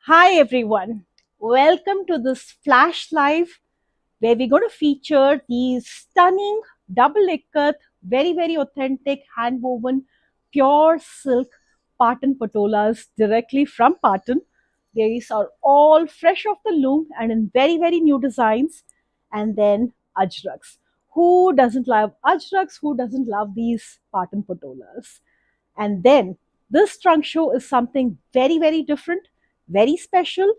Hi everyone, welcome to this flash live where we're going to feature these stunning double ikat, very authentic hand woven pure silk Patan patolas directly from Patan. These are all fresh off the loom and in very new designs. And then ajraks. Who doesn't love ajraks? Who doesn't love these Patan patolas? And then this trunk show is something very different, very special.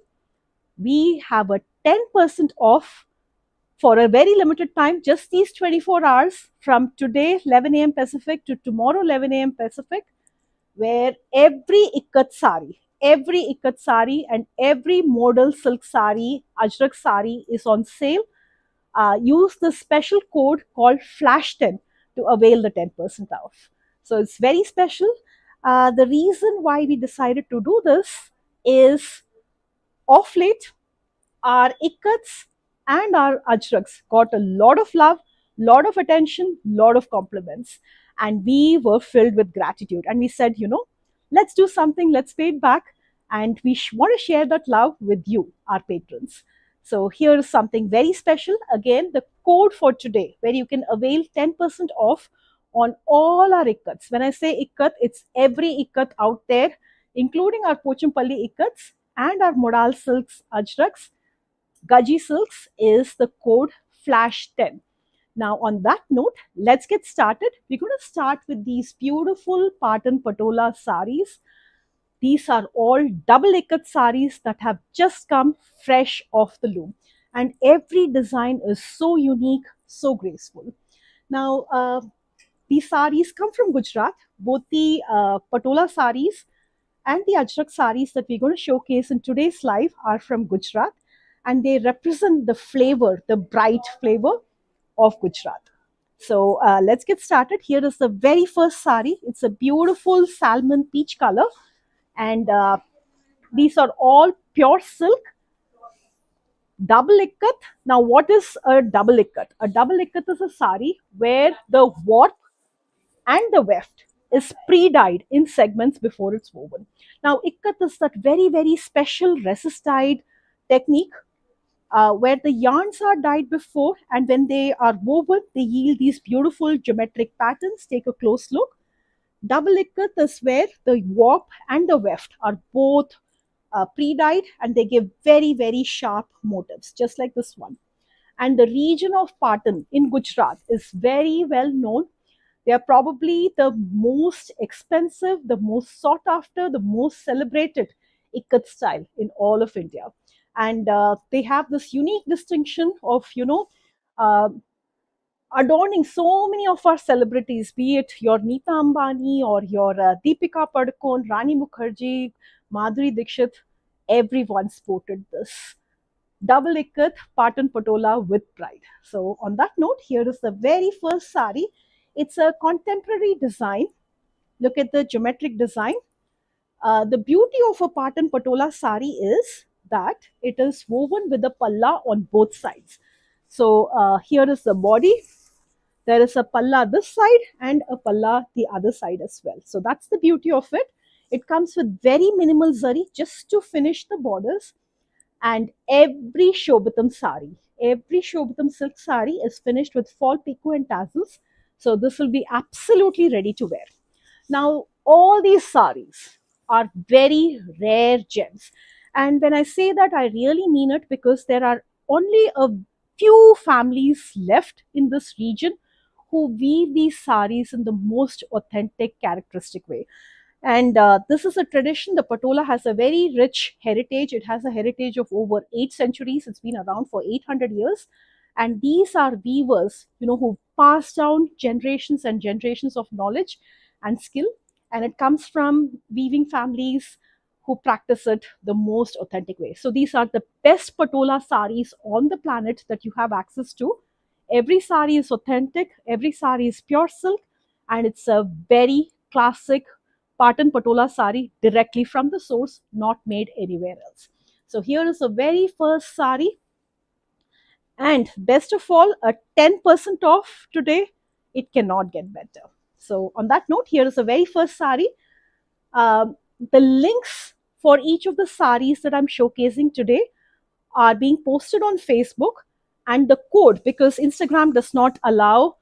We have a 10% off for a very limited time, just these 24 hours from today, 11 a.m. Pacific, to tomorrow, 11 a.m. Pacific, where every ikat sari and every modal silk sari, ajrak sari is on sale. Use the special code called Flash10 to avail the 10% off. So it's very special. The reason why we decided to do this is of late, our ikats and our ajraks got a lot of love, lot of attention, lot of compliments, and we were filled with gratitude. And we said, let's do something, let's pay it back, and we want to share that love with you, our patrons. So here is something very special. Again, the code for today, where you can avail 10% off on all our ikats. When I say ikat, it's every ikat out there, including our Pochampalli ikats and our modal silks ajraks. Gaji Silks is the code Flash10. Now, on that note, let's get started. We're going to start with these beautiful Patan Patola saris. These are all double ikat saris that have just come fresh off the loom. And every design is so unique, so graceful. Now, these saris come from Gujarat. Both the Patola saris and the Ajrak saris that we're going to showcase in today's live are from Gujarat, and they represent the flavor, the bright flavor of Gujarat. So let's get started. Here is the very first sari. It's a beautiful salmon peach color, and these are all pure silk, double ikat. Now, what is a double ikat? A double ikat is a sari where the warp and the weft is pre-dyed in segments before it's woven. Now, ikat is that very special resist-dyed technique where the yarns are dyed before, and when they are woven, they yield these beautiful geometric patterns. Take a close look. Double ikat is where the warp and the weft are both pre-dyed, and they give very sharp motifs, just like this one. And the region of Patan in Gujarat is very well known. They are probably the most expensive, the most sought after, the most celebrated ikat style in all of India. And they have this unique distinction of, uh, adorning so many of our celebrities, be it your Nita Ambani or your Deepika Padukone, Rani Mukherjee, Madhuri Dixit. Everyone sported this double ikat Patan Patola with pride. So, on that note, here is the very first sari. It's a contemporary design. Look at the geometric design. The beauty of a Patan Patola sari is that it is woven with a palla on both sides. So, here is the body. There is a palla this side and a palla the other side as well. So, that's the beauty of it. It comes with very minimal zari just to finish the borders, and every Shobhatam silk sari is finished with fall pico and tassels. So this will be absolutely ready to wear. Now, all these saris are very rare gems. And when I say that, I really mean it, because there are only a few families left in this region who weave these saris in the most authentic, characteristic way. And this is a tradition. The Patola has a very rich heritage. It has a heritage of over 8 centuries. It's been around for 800 years. And these are weavers, who pass down generations and generations of knowledge and skill. And it comes from weaving families who practice it the most authentic way. So these are the best Patola saris on the planet that you have access to. Every sari is authentic. Every sari is pure silk. And it's a very classic Patan Patola sari directly from the source, not made anywhere else. So here is the very first sari. And best of all, a 10% off today. It cannot get better. So on that note, here is the very first sari. The links for each of the saris that I'm showcasing today are being posted on Facebook, and the code, because Instagram does not allow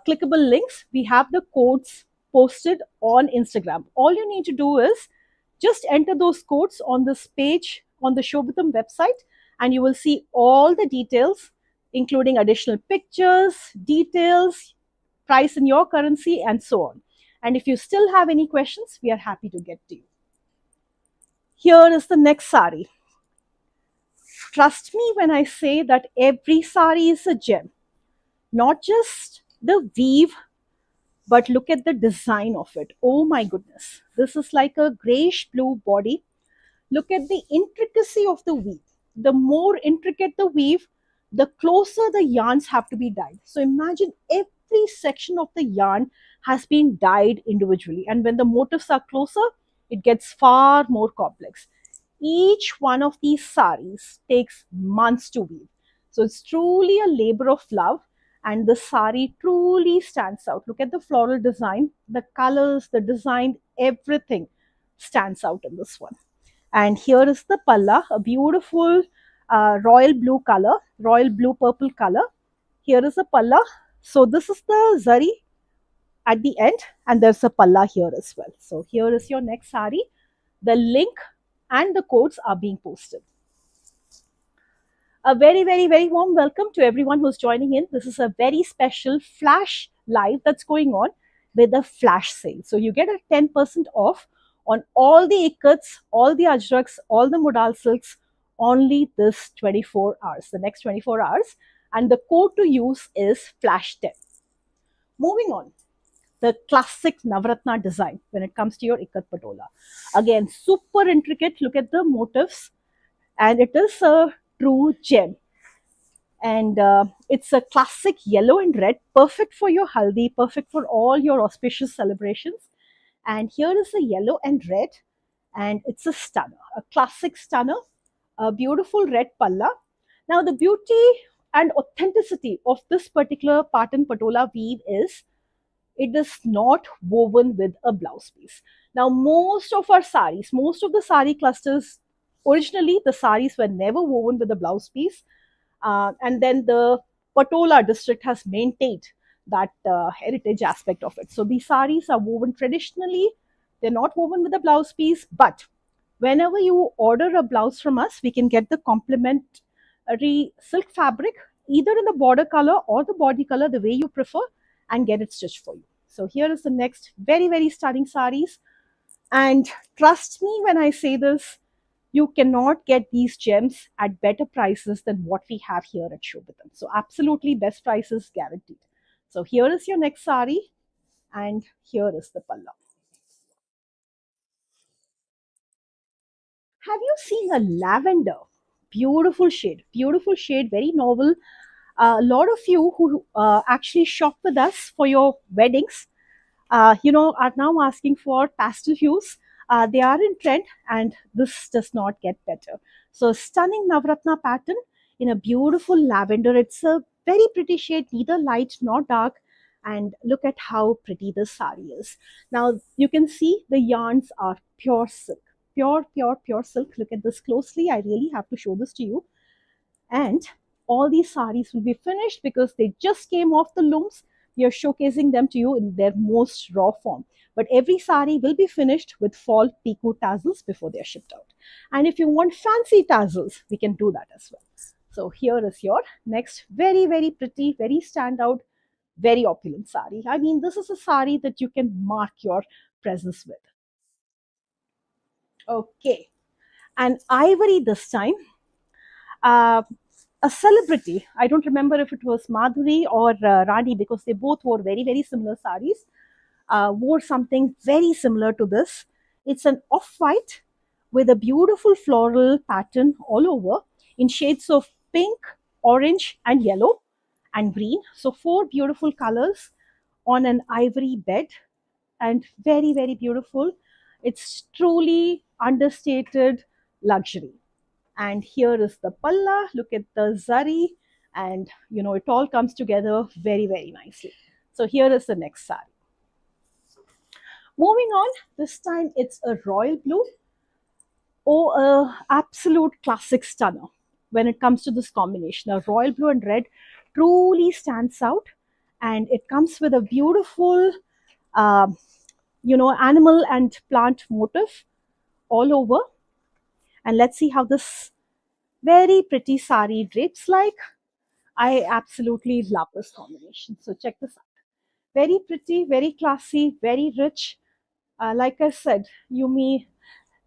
clickable links, we have the codes posted on Instagram. All you need to do is just enter those codes on this page on the Shobhitam website, and you will see all the details, including additional pictures, details, price in your currency, and so on. And if you still have any questions, we are happy to get to you. Here is the next sari. Trust me when I say that every sari is a gem. Not just the weave, but look at the design of it. Oh my goodness. This is like a grayish blue body. Look at the intricacy of the weave. The more intricate the weave, the closer the yarns have to be dyed. So imagine every section of the yarn has been dyed individually. And when the motifs are closer, it gets far more complex. Each one of these saris takes months to weave. So it's truly a labor of love, and the sari truly stands out. Look at the floral design, the colors, the design, everything stands out in this one. And here is the palla, a beautiful royal blue color, royal blue purple color. Here is the palla. So this is the zari at the end, and there's a palla here as well. So here is your next sari. The link and the codes are being posted. A very, very, very warm welcome to everyone who's joining in. This is a very special flash live that's going on with a flash sale. So you get a 10% off on all the ikats, all the ajraks, all the modal silks, only this 24 hours, the next 24 hours. And the code to use is flash10. Moving on, the classic Navratna design when it comes to your ikat patola. Again, super intricate. Look at the motifs, and it is a true gem. And it's a classic yellow and red, perfect for your haldi, perfect for all your auspicious celebrations. And here is the yellow and red, and it's a stunner, a classic stunner, a beautiful red palla. Now, the beauty and authenticity of this particular Patan Patola weave is it is not woven with a blouse piece. Now, most of our saris, most of the sari clusters, originally the saris were never woven with a blouse piece. And then the Patola district has maintained that heritage aspect of it. So these saris are woven traditionally. They're not woven with a blouse piece, but whenever you order a blouse from us, we can get the complementary silk fabric, either in the border color or the body color, the way you prefer, and get it stitched for you. So here is the next very, very stunning saris. And trust me when I say this, you cannot get these gems at better prices than what we have here at Shobhitam. So absolutely best prices guaranteed. So here is your next sari, and here is the palla. Have you seen a lavender? Beautiful shade, very novel. A lot of you who actually shop with us for your weddings, are now asking for pastel hues. They are in trend, and this does not get better. So stunning Navratna pattern in a beautiful lavender. It's a very pretty shade, neither light nor dark. And look at how pretty this sari is. Now you can see the yarns are pure silk, pure silk. Look at this closely. I really have to show this to you. And all these saris will be finished because they just came off the looms. We are showcasing them to you in their most raw form. But every sari will be finished with fall pico tassels before they are shipped out. And if you want fancy tassels, we can do that as well. So here is your next very, very pretty, very standout, very opulent sari. I mean, this is a sari that you can mark your presence with. Okay. And ivory this time. A celebrity. I don't remember if it was Madhuri or Rani, because they both wore very, very similar saris. Wore something very similar to this. It's an off-white with a beautiful floral pattern all over in shades of pink, orange, and yellow and green. So 4 beautiful colors on an ivory bed, and very, very beautiful. It's truly understated luxury. And here is the palla. Look at the zari, and it all comes together very, very nicely. So here is the next sari. Moving on, this time it's a royal blue. Oh, absolute classic stunner when it comes to this combination. A royal blue and red truly stands out, and it comes with a beautiful, um, animal and plant motif all over. And let's see how this very pretty sari drapes like. I absolutely love this combination. So check this out. Very pretty, very classy, very rich. Like I said, you may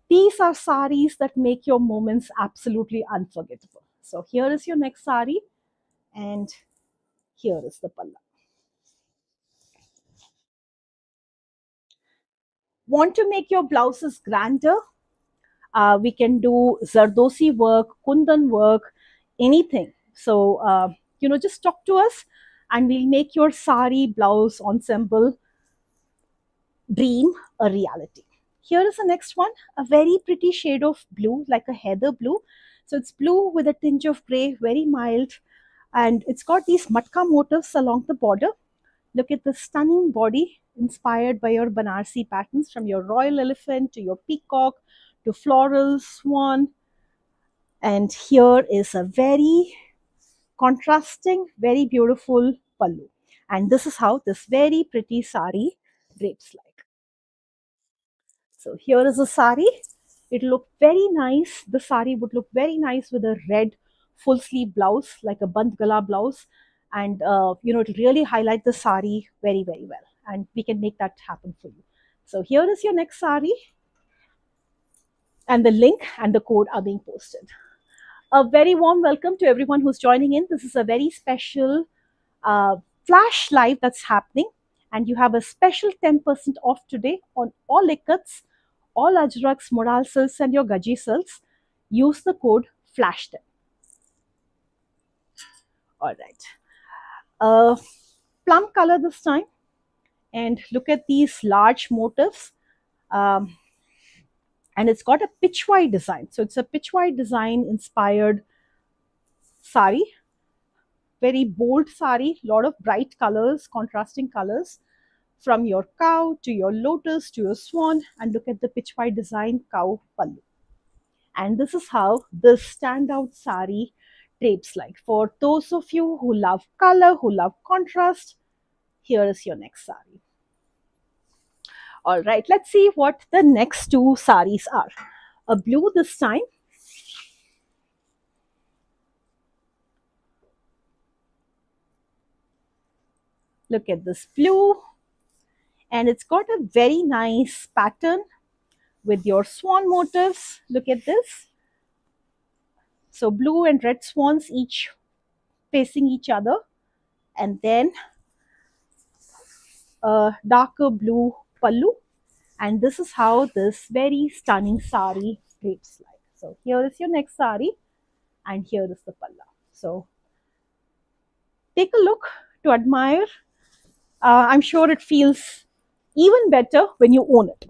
these are saris that make your moments absolutely unforgettable. So here is your next sari, and here is the palla. Want to make your blouses grander? We can do zardosi work, kundan work, anything. So just talk to us, and we'll make your sari blouse ensemble dream a reality. Here is the next one, a very pretty shade of blue, like a heather blue. So it's blue with a tinge of gray, very mild, and it's got these matka motifs along the border. Look at the stunning body inspired by your Banarsi patterns, from your royal elephant to your peacock to floral swan. And here is a very contrasting, very beautiful pallu. And this is how this very pretty sari drapes like. So here is a sari. It look very nice. The sari would look very nice with a red full sleeve blouse, like a band gala blouse, and it'll really highlight the sari very very well. And we can make that happen for you. So here is your next sari, and the link and the code are being posted. A very warm welcome to everyone who's joining in. This is a very special uh, flash live that's happening, and you have a special 10% off today on all ikats, all ajraks, moral silks, and your gaji silks. Use the code FLASH10. All right. Uh, Plum color this time, and look at these large motifs. Um, and it's got a pitch white design. So it's a pitch white design inspired sari, very bold sari, lot of bright colors, contrasting colors, from your cow to your lotus to your swan. And look at the pitch white design cow pallu. And this is how the standout sari drapes like. For those of you who love color, who love contrast, here is your next sari. All right, let's see what the next two saris are. A blue this time. Look at this blue, and it's got a very nice pattern with your swan motifs. Look at this. So blue and red swans each facing each other, and then a darker blue pallu. And this is how this very stunning sari drapes like. So here is your next sari, and here is the palla. So take a look to admire. I'm sure it feels even better when you own it.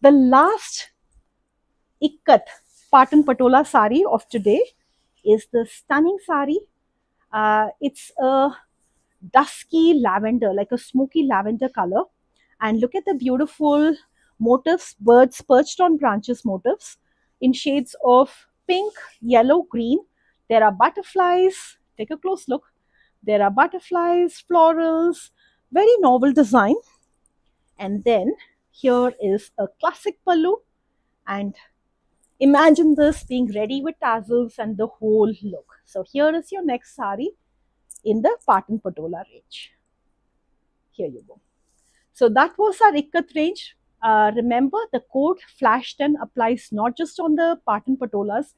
The last ikkat Patan Patola sari of today is the stunning sari. It's a dusky lavender, like a smoky lavender color. And look at the beautiful motifs, birds perched on branches motifs in shades of pink, yellow, green. There are butterflies. Take a close look. There are butterflies, florals, very novel design. And then here is a classic pallu, and imagine this being ready with tassels and the whole look. So here is your next sari in the Patan Patola range. Here you go. So that was our Ikkat range. Remember, the code FLASH10 applies not just on the Patan Patolas,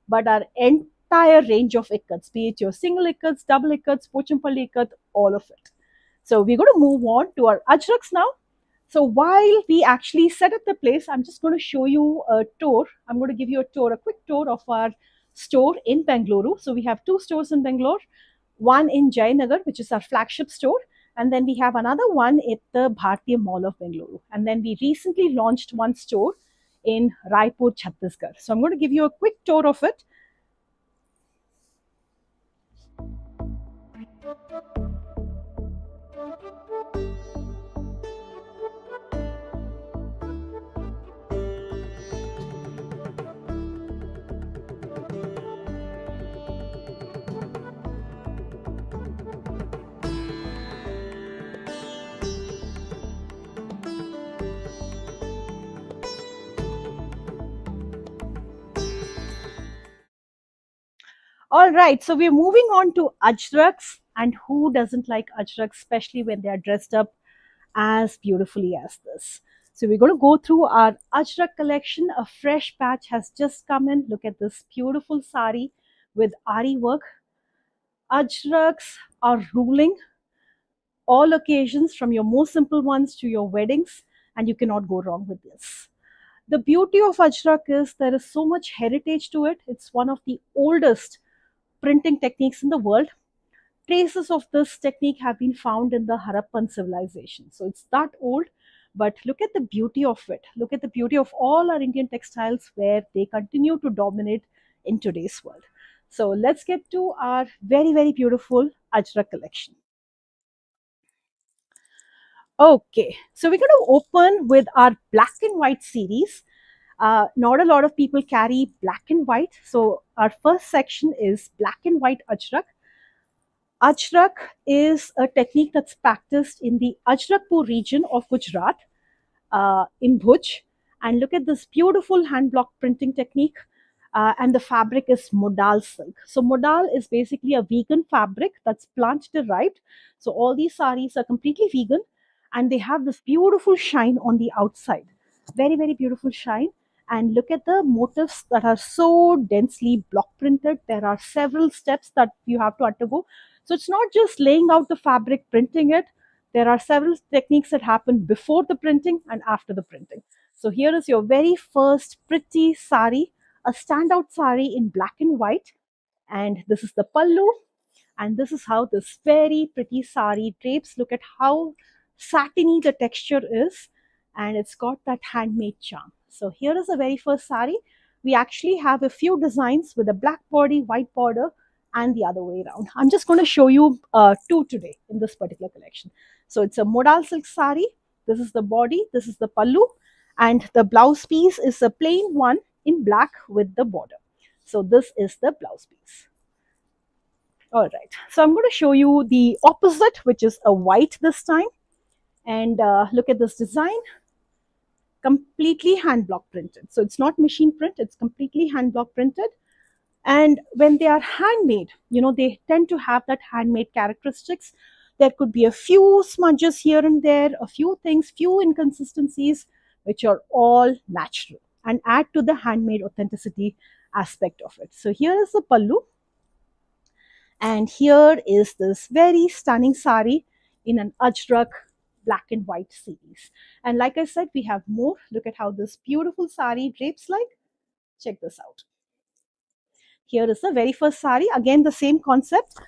but our entire range of Ikkats, be it your single Ikkats, double Ikkats, Pochampalli Ikkat, all of it. So we're going to move on to our Ajraks now. So while we actually set up the place, I'm just going to show you a tour. I'm going to give you a tour, a quick tour of our store in Bengaluru. So we have two stores in Bangalore, one in Jayanagar, which is our flagship store, and then we have another one at the Bhartiya Mall of Bengaluru. And then we recently launched one store in Raipur, Chhattisgarh. So I'm going to give you a quick tour of it. All right, so we're moving on to ajraks, and who doesn't like ajraks, especially when they are dressed up as beautifully as this. So we're going to go through our ajrak collection. A fresh batch has just come in. Look at this beautiful sari with ari work. Ajraks are ruling all occasions, from your most simple ones to your weddings, and you cannot go wrong with this. The beauty of ajrak is there is so much heritage to it. It's one of the oldest printing techniques in the world. Traces of this technique have been found in the Harappan civilization. So it's that old, but look at the beauty of it. Look at the beauty of all our Indian textiles where they continue to dominate in today's world. So let's get to our very, very beautiful Ajrak collection. Okay, so we're going to open with our black and white series. Not a lot of people carry black and white. So our first section is black and white Ajrak. Ajrak is a technique that's practiced in the Ajrakpur region of Gujarat, in Bhuj. And look at this beautiful hand block printing technique. And the fabric is modal silk. So modal is basically a vegan fabric that's plant derived. So all these saris are completely vegan, and they have this beautiful shine on the outside. Very, very beautiful shine. And look at the motifs that are so densely block printed. There are several steps that you have to undergo. So it's not just laying out the fabric, printing it. There are several techniques that happen before the printing and after the printing. So here is your very first pretty sari, a standout sari in black and white. And this is the pallu. And this is how this very pretty sari drapes. Look at how satiny the texture is. And it's got that handmade charm. So here is the very first sari. We actually have a few designs with a black body, white border, and the other way around. I'm just going to show you two today in this particular collection. So it's a modal silk sari. This is the body. This is the pallu. And the blouse piece is a plain one in black with the border. So this is the blouse piece. All right. So I'm going to show you the opposite, which is a white this time. And look at this design. Completely hand block printed. So it's not machine print. It's completely hand block printed. And when they are handmade, they tend to have that handmade characteristics. There could be a few smudges here and there, a few things, few inconsistencies, which are all natural and add to the handmade authenticity aspect of it. So here is the pallu, and here is this very stunning sari in an ajrak black and white series. And like I said, we have more. Look at how this beautiful sari drapes like. Check this out. Here is the very first sari. Again, the same concept.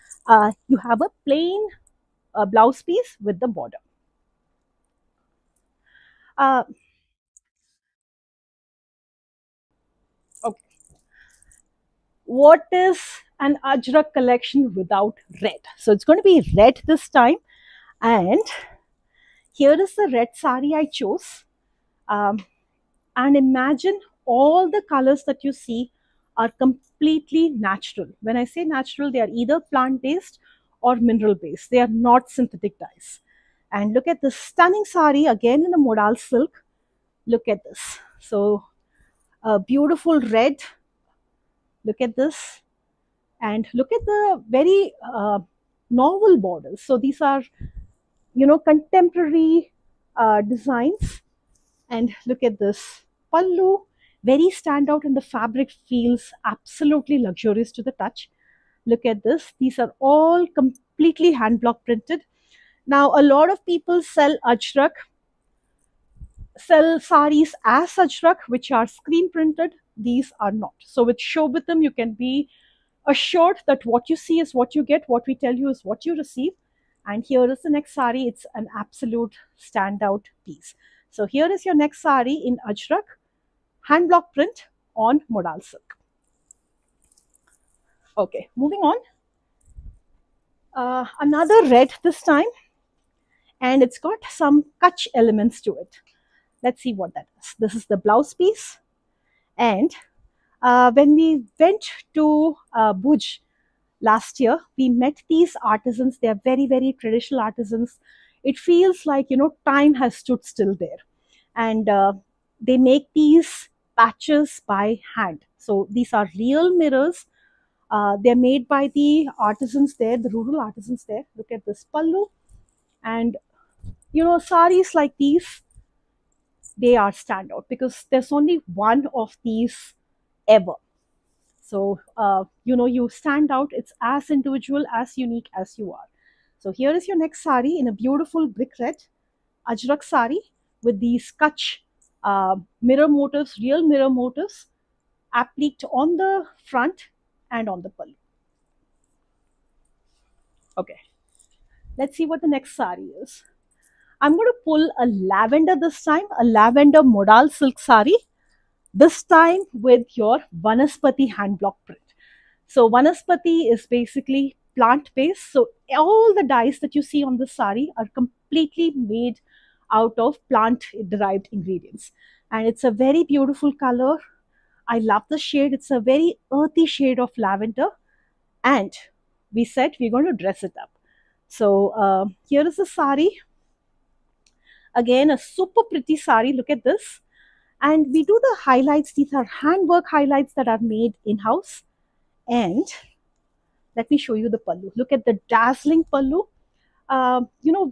You have a plain blouse piece with the border. Uh, okay. What is an Ajrak collection without red? So it's going to be red this time. And here is the red sari I chose. And imagine all the colors that you see are completely natural. When I say natural, they are either plant based or mineral based. They are not synthetic dyes. And look at this stunning sari again in a modal silk. Look at this. So a beautiful red. Look at this. And look at the very novel borders. So these are, contemporary designs. And look at this pallu, very standout, and the fabric feels absolutely luxurious to the touch. Look at this. These are all completely hand block printed. Now, a lot of people sell saris as ajrak, which are screen printed. These are not. So with Shobhitam, you can be assured that what you see is what you get, what we tell you is what you receive. And here is the next sari. It's an absolute standout piece. So here is your next sari in ajrak, hand block print on modal silk. Okay, moving on. Another red this time, and it's got some kutch elements to it. Let's see what that is. This is the blouse piece. And when we went to Bhuj last year, we met these artisans. They are very, very traditional artisans. It feels like, time has stood still there. And they make these patches by hand. So these are real mirrors They're made by the artisans there, the rural artisans there. Look at this pallu. And saris like these, they are standout because there's only one of these ever. So, you stand out. It's as individual, as unique as you are. So, here is your next sari in a beautiful brick red, Ajrak sari with these Kutch mirror motifs, real mirror motifs appliqued on the front and on the pallu. Okay, let's see what the next sari is. I'm going to pull a lavender this time, a lavender modal silk sari, this time with your Vanaspati hand block print. So Vanaspati is basically plant based. So all the dyes that you see on the sari are completely made out of plant derived ingredients. And it's a very beautiful color. I love the shade. It's a very earthy shade of lavender. And we said we're going to dress it up. So here is the sari. Again, a super pretty sari. Look at this. And we do the highlights. These are handwork highlights that are made in house. And let me show you the pallu. Look at the dazzling pallu.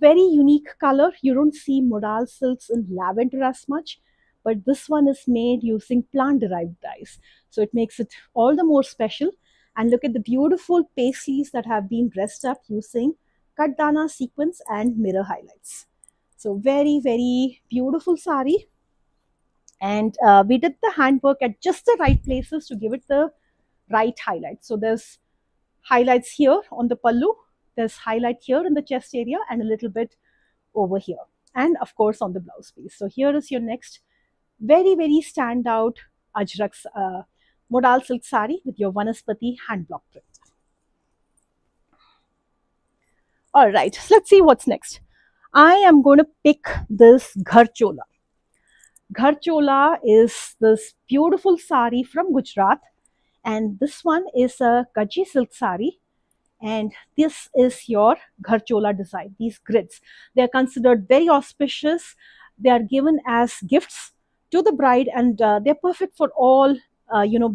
Very unique color. You don't see modal silks in lavender as much, but this one is made using plant derived dyes. So it makes it all the more special. And look at the beautiful paisleys that have been dressed up using cut dana sequins and mirror highlights. So very, very beautiful sari. And we did the handwork at just the right places to give it the right highlight. So there's highlights here on the pallu, there's highlight here in the chest area and a little bit over here, and of course on the blouse piece. So here is your next very, very standout Ajrak modal silk sari with your Vanaspati hand block print. All right, so let's see what's next. I am going to pick this Ghar Chola. Ghar Chola is this beautiful sari from Gujarat, and this one is a Kaji silk sari, and this is your Ghar Chola design. These grids, they are considered very auspicious. They are given as gifts to the bride, and they're perfect for all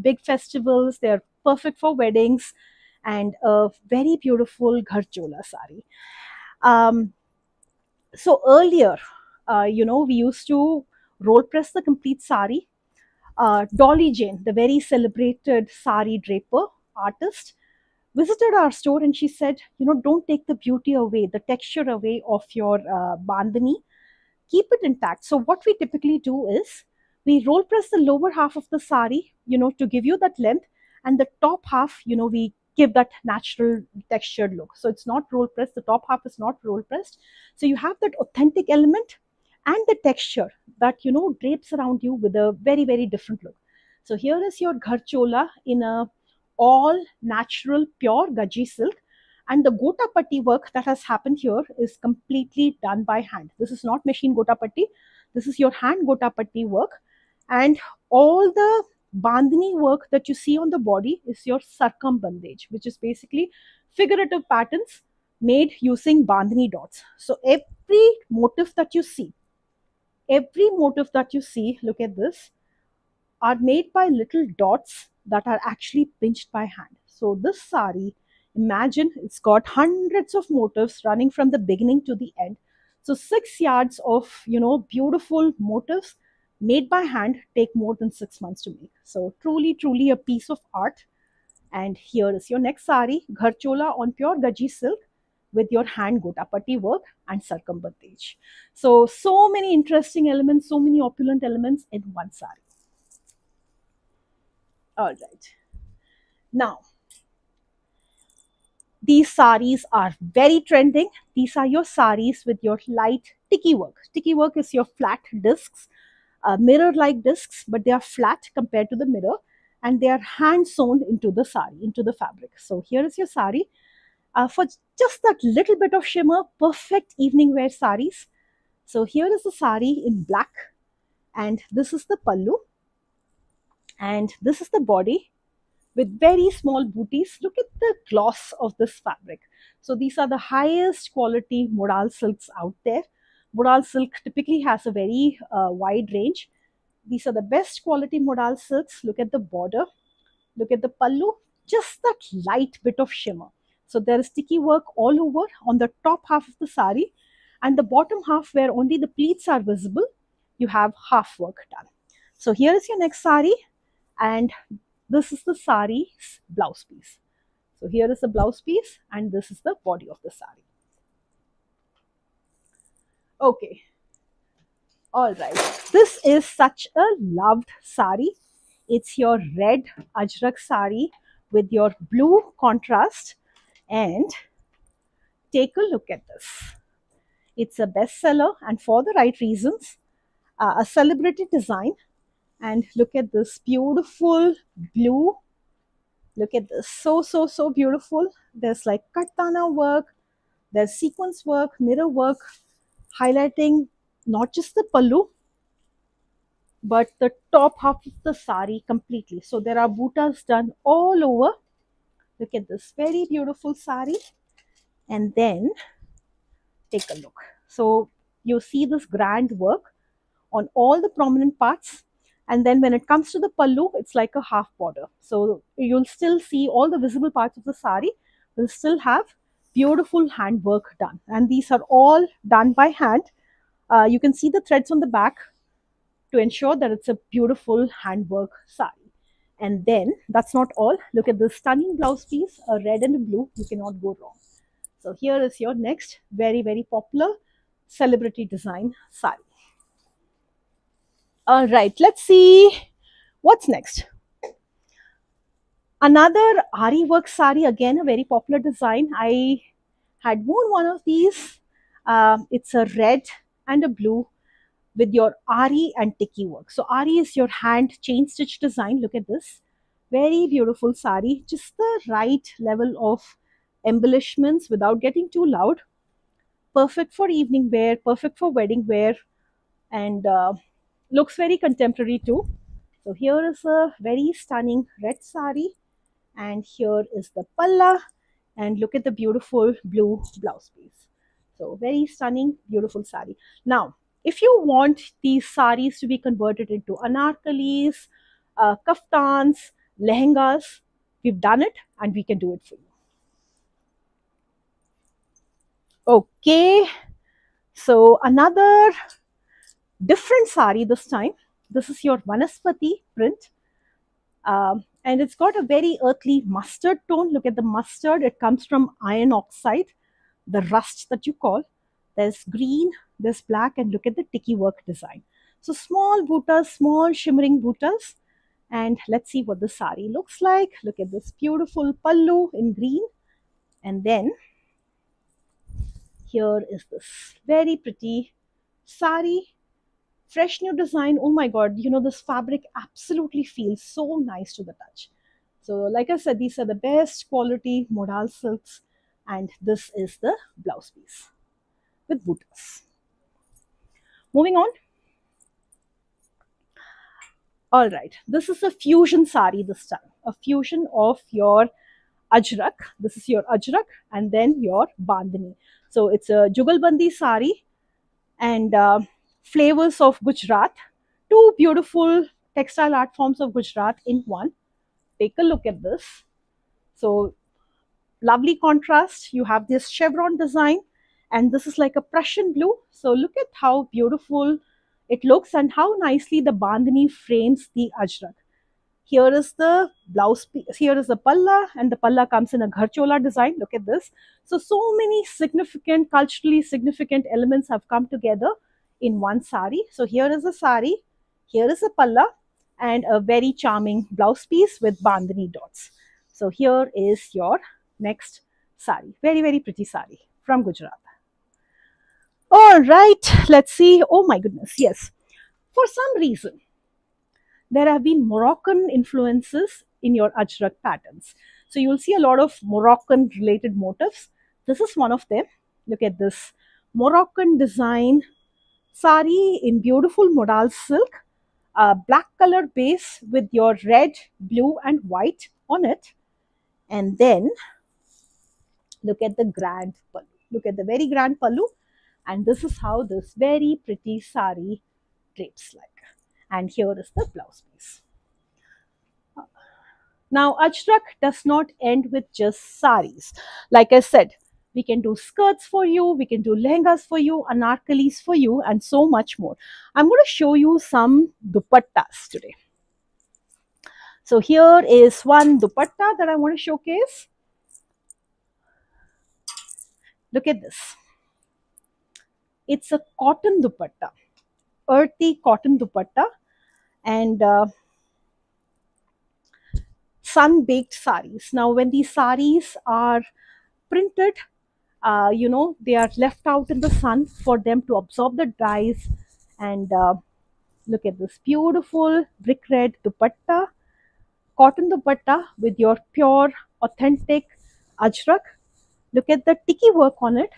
big festivals. They're perfect for weddings, and a very beautiful Ghar Chola sari. Um, so earlier, we used to roll press the complete sari. Dolly Jane, the very celebrated sari draper artist, visited our store and she said, don't take the beauty away, the texture away of your bandhani, keep it intact. So what we typically do is we roll press the lower half of the sari, to give you that length, and the top half, we give that natural textured look. So it's not roll pressed, the top half is not roll pressed. So you have that authentic element and the texture that, drapes around you with a very, very different look. So here is your Ghar Chola in a all natural pure gaji silk, and the gota patti work that has happened here is completely done by hand. This is not machine gota patti, this is your hand gota patti work. And all the bandhani work that you see on the body is your sarkam bandage, which is basically figurative patterns made using bandhani dots. So every motif that you see, look at this, are made by little dots that are actually pinched by hand. So this sari, imagine it's got hundreds of motifs running from the beginning to the end. So 6 yards of beautiful motifs made by hand take more than 6 months to make. So truly, truly a piece of art. And here is your next sari, Ghar Chola on pure gaji silk with your hand gotapati work and circumbandage. So many interesting elements, so many opulent elements in one sari. All right. Now, these saris are very trending. These are your saris with your light tiki work. Tiki work is your flat discs, mirror-like discs, but they are flat compared to the mirror, and they are hand sewn into the sari, into the fabric. So here is your sari. For just that little bit of shimmer, perfect evening wear saris. So here is the sari in black, and this is the pallu, and this is the body with very small booties. Look at the gloss of this fabric. So these are the highest quality modal silks out there. Modal silk typically has a very wide range. These are the best quality modal silks. Look at the border. Look at the pallu. just that light bit of shimmer. So there is sticky work all over on the top half of the sari, and the bottom half where only the pleats are visible, you have half work done. So here is your next sari, and this is the sari's blouse piece. So here is the blouse piece, and this is the body of the sari. Okay, all right. This is such a loved sari. It's your red ajrak sari with your blue contrast, and take a look at this. It's a bestseller, and for the right reasons, a celebrated design. And look at this beautiful blue. Look at this, so beautiful. There's like katana work, there's sequence work, mirror work, highlighting not just the pallu but the top half of the sari completely. So there are buttas done all over. Look at this very beautiful sari, and then take a look. So you see this grand work on all the prominent parts, and then when it comes to the pallu, it's like a half border. So you'll still see all the visible parts of the sari will still have beautiful handwork done, and these are all done by hand. You can see the threads on the back to ensure that it's a beautiful handwork sari. And then that's not all. Look at this stunning blouse piece, a red and a blue. You cannot go wrong. So here is your next very popular celebrity design sari. All right, let's see what's next. Another Ari work sari, again a very popular design. I had worn one of these. It's a red and a blue with your Ari and Tiki work. So Ari is your hand chain stitch design. Look at this. Very beautiful sari. Just the right level of embellishments without getting too loud. Perfect for evening wear, perfect for wedding wear, and looks very contemporary too. So here is a very stunning red sari, and here is the palla, and look at the beautiful blue blouse piece. So very stunning, beautiful sari. Now, if you want these saris to be converted into anarkalis, kaftans, lehengas, we've done it and we can do it for you. Okay, so another different sari this time. This is your Vanaspati print. And it's got a very earthly mustard tone. Look at the mustard. It comes from iron oxide, the rust that you call. There's green, there's black, and look at the tiki work design. So small buttas, small shimmering buttas. And let's see what the sari looks like. Look at this beautiful pallu in green. And then here is this very pretty sari. Fresh new design. Oh my god, you know, this fabric absolutely feels so nice to the touch. So like I said, these are the best quality modal silks, and this is the blouse piece with buttas. Moving on. All right, this is a fusion sari this time, a fusion of your ajrak. This is your ajrak and then your bandhani. So it's a jugalbandi sari, and flavors of Gujarat, two beautiful textile art forms of Gujarat in one. Take a look at this. So lovely contrast. You have this chevron design, and this is like a Prussian blue. So look at how beautiful it looks and how nicely the bandhani frames the ajrak. Here is the blouse piece, here is the palla, and the palla comes in a gharchola design. Look at this. So many significant, culturally significant elements have come together in one sari. So here is a sari, here is a palla, and a very charming blouse piece with bandhani dots. So here is your next sari. Very pretty sari from Gujarat. All right, let's see. Oh my goodness, yes. For some reason, there have been Moroccan influences in your ajrak patterns. So you'll see a lot of Moroccan related motifs. This is one of them. Look at this Moroccan design sari in beautiful modal silk, black color base with your red, blue and white on it. And then look at the grand pallu. Look at the very grand pallu. And this is how this very pretty sari drapes like. And here is the blouse piece. Now, Ajrak does not end with just saris. Like I said, we can do skirts for you, we can do lehengas for you, anarkalis for you, and so much more. I'm going to show you some dupattas today. So here is one dupatta that I want to showcase. Look at this. It's a cotton dupatta, earthy cotton dupatta, and sun baked saris. Now, when these saris are printed, they are left out in the sun for them to absorb the dyes. And look at this beautiful brick red dupatta, cotton dupatta with your pure, authentic ajrak. Look at the tiki work on it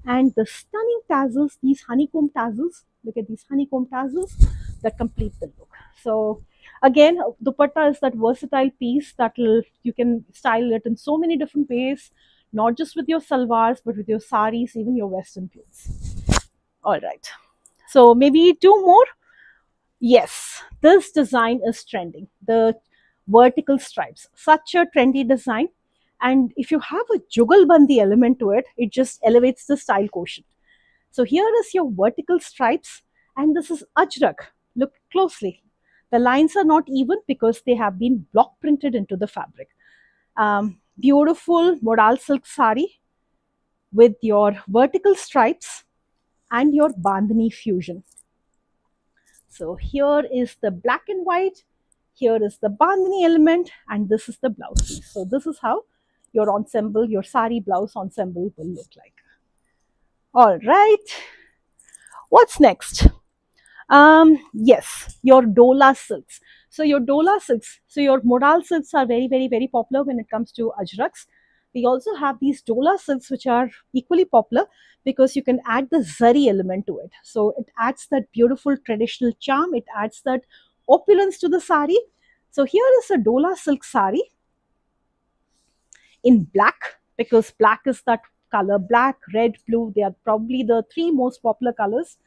and the stunning tassels, these honeycomb tassels. Look at these honeycomb tassels that complete the look. So again, dupatta is that versatile piece that you can style it in so many different ways, not just with your salwars, but with your saris, even your western clothes. All right. So maybe two more. Yes, this design is trending. The vertical stripes, such a trendy design. And if you have a jugalbandi element to it, it just elevates the style quotient. So here is your vertical stripes, and this is ajrak. Look closely. The lines are not even because they have been block printed into the fabric. Beautiful modal silk sari with your vertical stripes and your bandhani fusion. So here is the black and white, here is the bandhani element, and this is the blouse piece. So this is how your ensemble, your sari blouse ensemble will look like. All right, what's next? Yes, your dola silks. So your dola silks, so your modal silks are very, very, very popular when it comes to ajraks. We also have these dola silks which are equally popular because you can add the zari element to it. So it adds that beautiful traditional charm. It adds that opulence to the sari. So here is a dola silk sari in black, because black is that color. Black, red, blue, they are probably the three most popular colors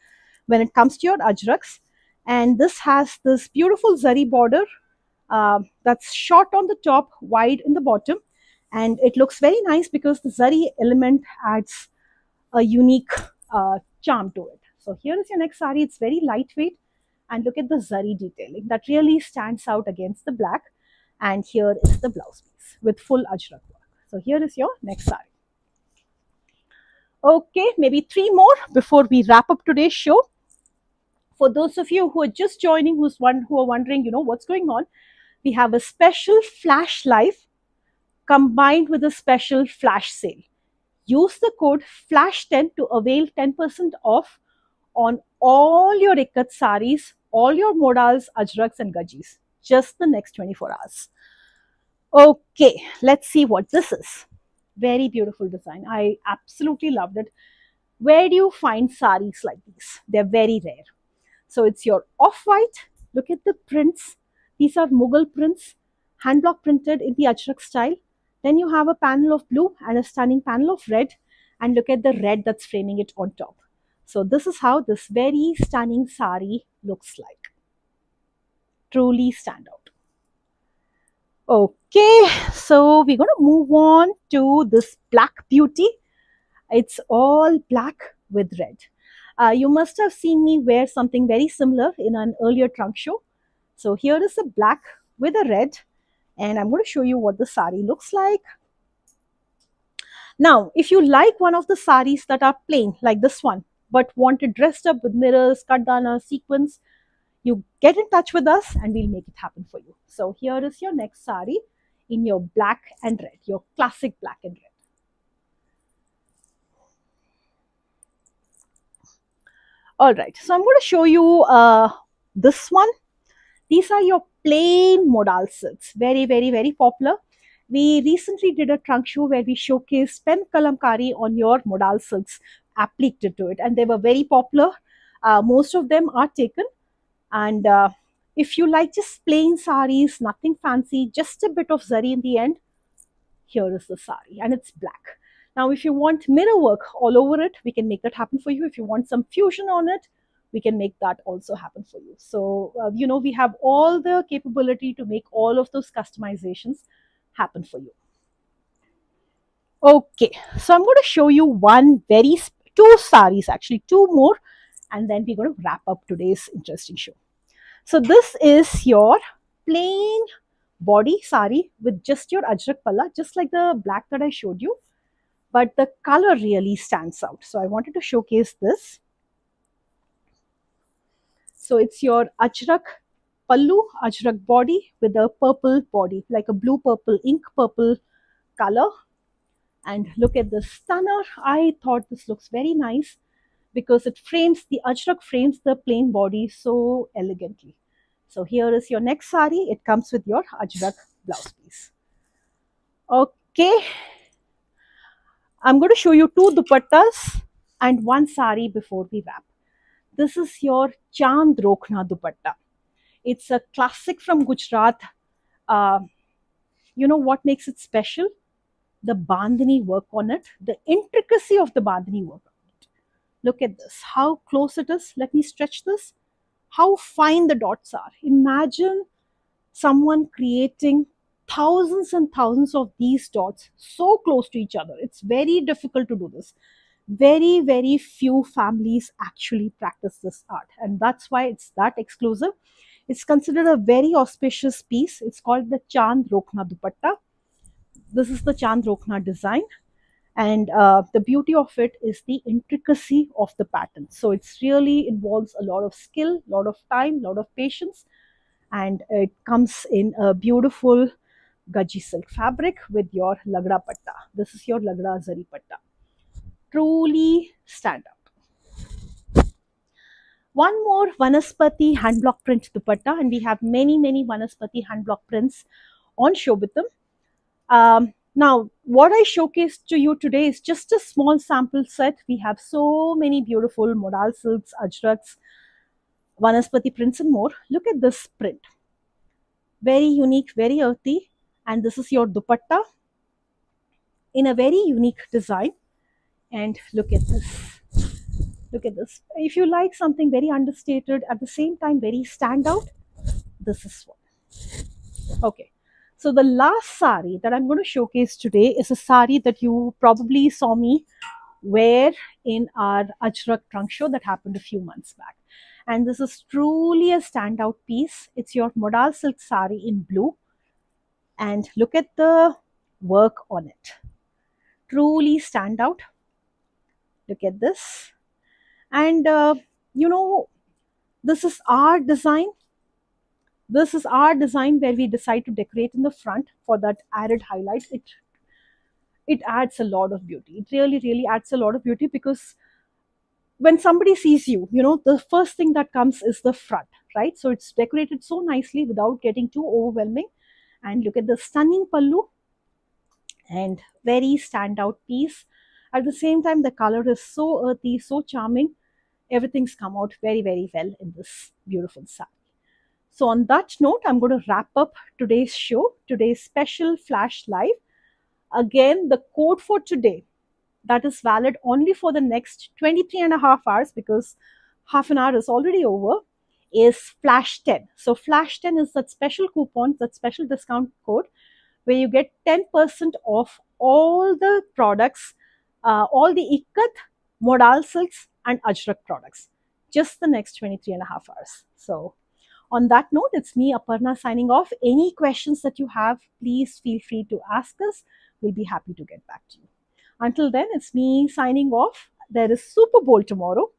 when it comes to your ajraks. And this has this beautiful zari border that's short on the top, wide in the bottom, and it looks very nice because the zari element adds a unique charm to it. So here is your next sari. It's very lightweight, and look at the zari detailing that really stands out against the black. And here is the blouse piece with full ajrak work. So here is your next sari. Okay, maybe three more before we wrap up today's show. For those of you who are just joining, who are wondering, what's going on, we have a special flash live combined with a special flash sale. Use the code FLASH10 to avail 10% off on all your ikat saris, all your modals, ajraks, and gajis. Just the next 24 hours. Okay, let's see what this is. Very beautiful design. I absolutely loved it. Where do you find saris like these? They're very rare. So it's your off-white. Look at the prints. These are Mughal prints, hand block printed in the ajrak style. Then you have a panel of blue and a stunning panel of red. And look at the red that's framing it on top. So this is how this very stunning sari looks like. Truly stand out. Okay, so we're going to move on to this black beauty. It's all black with red. You must have seen me wear something very similar in an earlier trunk show. So here is a black with a red, and I'm going to show you what the sari looks like. Now, if you like one of the saris that are plain, like this one, but want it dressed up with mirrors, kardana, sequins, you get in touch with us and we'll make it happen for you. So here is your next sari in your black and red, your classic black and red. All right, so I'm going to show you this one. These are your plain modal silks, very, very, very popular. We recently did a trunk show where we showcased pen kalamkari on your modal silks appliqued to it, and they were very popular. Most of them are taken, and if you like just plain saris, nothing fancy, just a bit of zari in the end, here is the sari, and it's black. Now, if you want mirror work all over it, we can make that happen for you. If you want some fusion on it, we can make that also happen for you. So, we have all the capability to make all of those customizations happen for you. Okay, so I'm going to show you two saris, actually two more, and then we're going to wrap up today's interesting show. So this is your plain body sari with just your ajrak palla, just like the black that I showed you, but the color really stands out. So I wanted to showcase this. So it's your ajrak pallu, ajrak body with a purple body, like a blue purple, ink purple color. And look at the stunner. I thought this looks very nice because the ajrak frames the plain body so elegantly. So here is your next sari. It comes with your ajrak blouse piece. Okay, I'm going to show you two dupattas and one sari before we wrap. This is your Chand Rokhna dupatta. It's a classic from Gujarat. Uh, you know what makes it special? The bandhani work on it, the intricacy of the bandhani work on it. Look at this, how close it is. Let me stretch this. How fine the dots are. Imagine someone creating thousands and thousands of these dots so close to each other. It's very difficult to do this. Very, very few families actually practice this art, and that's why it's that exclusive. It's considered a very auspicious piece. It's called the Chand Rokhna dupatta. This is the Chand Rokhna design, and the beauty of it is the intricacy of the pattern. So it's really involves a lot of skill, a lot of time, a lot of patience, and it comes in a beautiful gaji silk fabric with your lagra patta. This is your lagra zari patta. Truly stand out. One more Vanaspati hand block print dupatta, and we have many, many Vanaspati hand block prints on show with them. Now, what I showcased to you today is just a small sample set. We have so many beautiful modal silks, ajraks, Vanaspati prints and more. Look at this print. Very unique, very earthy. And this is your dupatta in a very unique design. And look at this. Look at this. If you like something very understated, at the same time very standout, this is one. Okay. So the last sari that I'm going to showcase today is a sari that you probably saw me wear in our Ajrak Trunkshow that happened a few months back. And this is truly a standout piece. It's your modal silk sari in blue. And look at the work on it. Truly standout. Look at this. And this is our design. This is our design where we decide to decorate in the front for that added highlight. It adds a lot of beauty. It really, really adds a lot of beauty because when somebody sees you, the first thing that comes is the front, right? So it's decorated so nicely without getting too overwhelming. And look at the stunning pallu and very standout piece. At the same time, the color is so earthy, so charming. Everything's come out very, very well in this beautiful sari. So on that note, I'm going to wrap up today's show, today's special flash live. Again, the code for today that is valid only for the next 23 and a half hours because half an hour is already over is flash 10. So flash 10 is that special coupon, that special discount code where you get 10% off all the products, all the ikat, modal silks and ajrak products, just the next 23 and a half hours. So on that note, it's me, Aparna, signing off. Any questions that you have, please feel free to ask us. We'll be happy to get back to you. Until then, it's me signing off. There is Super Bowl tomorrow,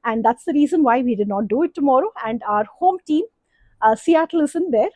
and that's the reason why we did not do it tomorrow. And our home team, Seattle, isn't there.